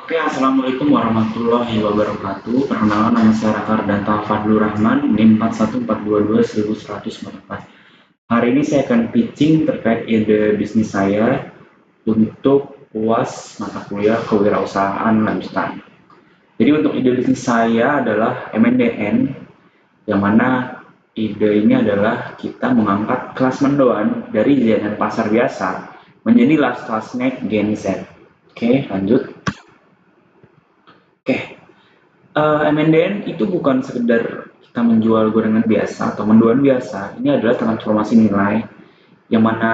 Oke, Assalamualaikum warahmatullahi wabarakatuh. Perkenalkan, nama saya Raka Ardanta Fadlur Rahman, NIM 41422144. Hari ini saya akan pitching terkait ide bisnis saya untuk UAS mata kuliah kewirausahaan lanjutan. Jadi untuk ide bisnis saya adalah MNDN, yang mana ide ini adalah kita mengangkat kelas mendoan dari jajanan pasar biasa menjadi lifestyle snack Gen Z. Oke, lanjut. Oke, MNDN itu bukan sekedar kita menjual gorengan biasa atau mendoan biasa. Ini adalah transformasi nilai yang mana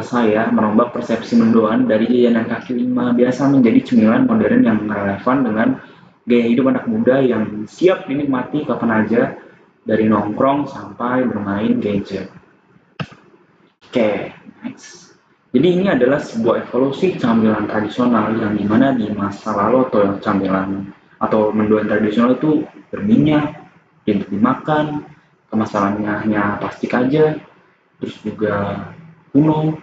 saya merombak persepsi mendoan dari jajanan kaki lima biasa menjadi cemilan modern yang relevan dengan gaya hidup anak muda yang siap dinikmati kapan aja, dari nongkrong sampai bermain gadget. Oke, next. Jadi ini adalah sebuah evolusi camilan tradisional yang dimana di masa lalu atau yang camilan atau mendoan tradisional itu berminyak, untuk dimakan, kemasannya hanya plastik aja, terus juga kuno.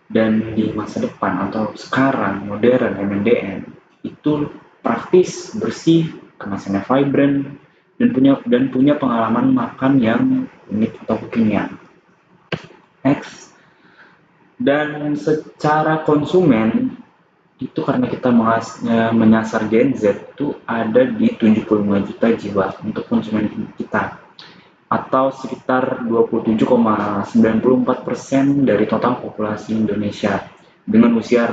Dan di masa depan atau sekarang modern MNDN itu praktis, bersih, kemasannya vibrant, dan punya pengalaman makan yang unik atau kekinian. Next. Dan secara konsumen itu karena kita menyasar Gen Z itu ada di 75 juta jiwa untuk konsumen kita, atau sekitar 27,94% dari total populasi Indonesia dengan usia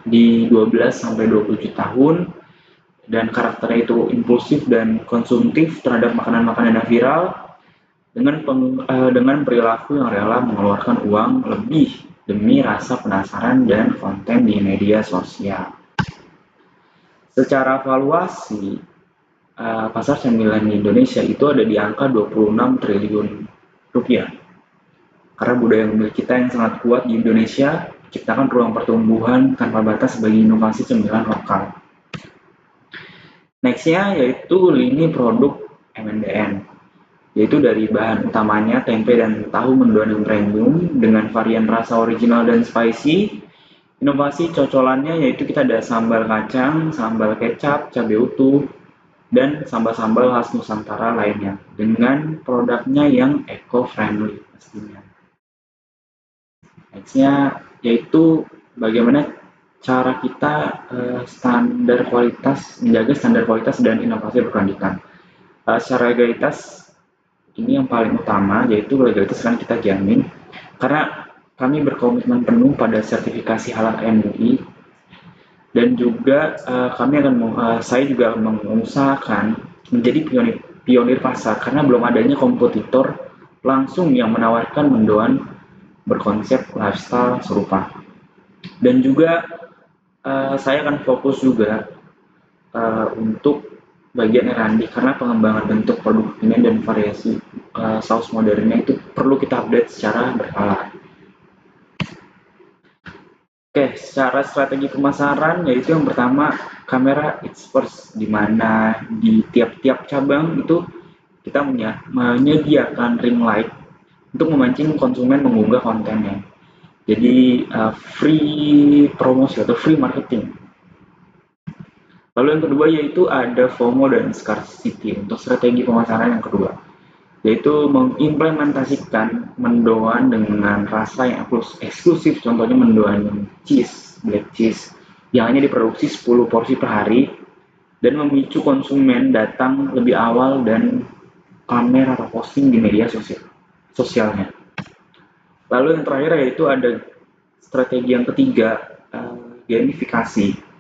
di 12 sampai 27 tahun, dan karakternya itu impulsif dan konsumtif terhadap makanan-makanan yang viral dengan perilaku yang rela mengeluarkan uang lebih demi rasa penasaran dan konten di media sosial. Secara valuasi, pasar cemilan di Indonesia itu ada di angka 26 triliun rupiah. Karena budaya memilih kita yang sangat kuat di Indonesia, ciptakan ruang pertumbuhan tanpa batas bagi inovasi cemilan lokal. Nextnya yaitu lini produk MNDN, yaitu dari bahan utamanya tempe dan tahu mendoan yang premium dengan varian rasa original dan spicy. Inovasi cocolannya yaitu kita ada sambal kacang, sambal kecap, cabai utuh, dan sambal-sambal khas Nusantara lainnya dengan produknya yang eco-friendly pastinya. Nextnya yaitu bagaimana cara kita menjaga standar kualitas dan inovasi berkelanjutan. Secara legalitas, ini yang paling utama, yaitu legalitas kan kita jamin karena kami berkomitmen penuh pada sertifikasi halal MUI, dan juga saya juga mengusahakan menjadi pionir pasar karena belum adanya kompetitor langsung yang menawarkan mendoan berkonsep lifestyle serupa. Dan juga saya akan fokus juga untuk bagian R&D karena pengembangan bentuk produk ini dan variasi saus modernnya itu perlu kita update secara berkala. Oke, secara strategi pemasaran yaitu yang pertama kamera it's first, di mana di tiap-tiap cabang itu kita menyediakan ring light untuk memancing konsumen mengunggah kontennya. Jadi free promosi atau free marketing. Lalu yang kedua yaitu ada FOMO dan scarcity untuk strategi pemasaran yang kedua, yaitu mengimplementasikan mendoan dengan rasa yang eksklusif, contohnya mendoan cheese, black cheese, yang hanya diproduksi 10 porsi per hari, dan memicu konsumen datang lebih awal dan pamer atau posting di media sosialnya. Lalu yang terakhir yaitu ada strategi yang ketiga, gamifikasi.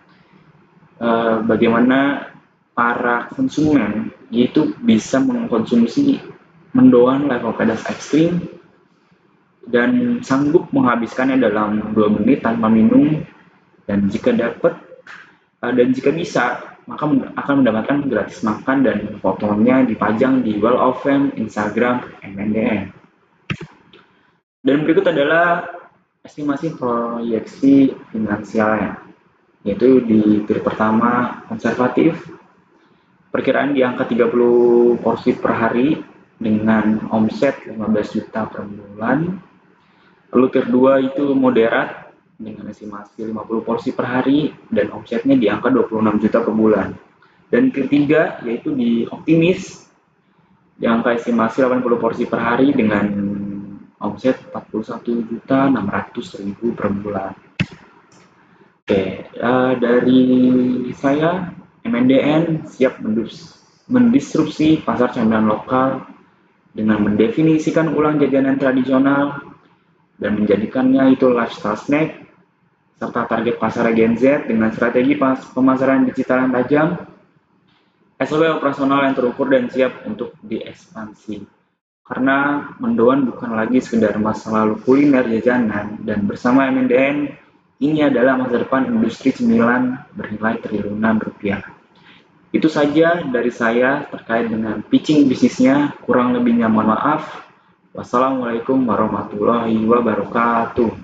Bagaimana para konsumen itu bisa mengkonsumsi mendoan level pedas ekstrim dan sanggup menghabiskannya dalam 2 menit tanpa minum, dan jika bisa maka akan mendapatkan gratis makan dan fotonya dipajang di Wall of Fame Instagram MNDN. Dan berikut adalah estimasi proyeksi finansialnya, yaitu di periode pertama konservatif, perkiraan di angka 30 porsi per hari dengan omset 15 juta per bulan. Lalu tier 2 itu moderat dengan estimasi 50 porsi per hari dan omsetnya di angka 26 juta per bulan. Dan ketiga yaitu di Optimis di angka estimasi 80 porsi per hari dengan omset 41.600.000 per bulan. Oke, dari saya MNDN siap mendisrupsi pasar camilan lokal dengan mendefinisikan ulang jajanan tradisional dan menjadikannya itu lifestyle snack serta target pasar Gen Z dengan strategi pemasaran digital yang tajam, SOP operasional yang terukur dan siap untuk diekspansi. Karena mendoan bukan lagi sekedar masa lalu kuliner jajanan dan bersama MNDN ini adalah masa depan industri cemilan bernilai triliunan rupiah. Itu saja dari saya terkait dengan pitching bisnisnya. Kurang lebihnya mohon maaf. Wassalamualaikum warahmatullahi wabarakatuh.